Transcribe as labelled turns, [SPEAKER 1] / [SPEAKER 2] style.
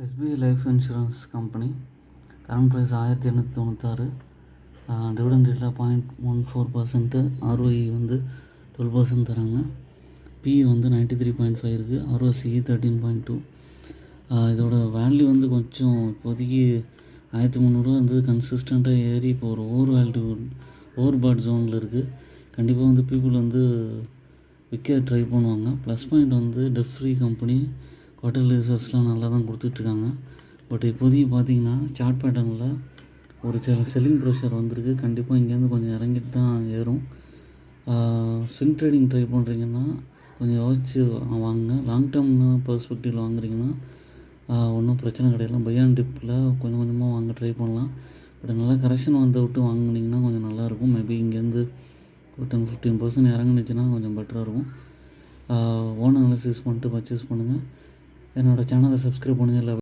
[SPEAKER 1] SBI life insurance company current price 1896. Dividend ரேட்டில் 0.14%. ROE வந்து 12% தராங்க. PE வந்து 93.5 இருக்குது. ROCE 13.2. இதோட வேல்யூ வந்து கொஞ்சம் இப்போதைக்கு 1300 வந்து கன்சிஸ்டண்ட்டாக ஏறி இப்போ ஒரு ஓவர் பாட் ஜோனில் இருக்குது. கண்டிப்பாக வந்து பீப்புள் வந்து விற்க ட்ரை பண்ணுவாங்க. ப்ளஸ் பாயிண்ட் வந்து டெஃப் ஃப்ரீ கம்பெனி, குவார்ட்டர்லி ரிசல்ட்ஸ்லாம் நல்லா தான் கொடுத்துட்ருக்காங்க. பட் இப்போதைக்கு பார்த்தீங்கன்னா சார்ட் பேட்டர்னில் ஒரு சில செல்லிங் ப்ரெஷர் வந்திருக்கு. கண்டிப்பாக இங்கேருந்து கொஞ்சம் இறங்கிட்டு தான் ஏறும். ஸ்விங் ட்ரேடிங் ட்ரை பண்ணுறீங்கன்னா கொஞ்சம் யோசிச்சு வாங்க. லாங் டேர்ம்னு பெர்ஸ்பெக்டிவில் வாங்குறீங்கன்னா ஒன்றும் பிரச்சனை கிடையாது. பை அண்ட் டிப்பில் கொஞ்சம் கொஞ்சமாக வாங்க ட்ரை பண்ணலாம். பட் நல்லா கரெக்ஷன் வந்து விட்டு வாங்கினீங்கன்னா கொஞ்சம் நல்லாயிருக்கும். மேபி இங்கேருந்து ஒரு 10-15% இறங்குனுச்சுன்னா கொஞ்சம் பெட்டராக இருக்கும். ஓன் அனாலிசிஸ் பண்ணிட்டு பர்ச்சேஸ் பண்ணுங்கள். என்னோடய சேனலை சப்ஸ்கிரைப் பண்ணுங்கள். இல்லை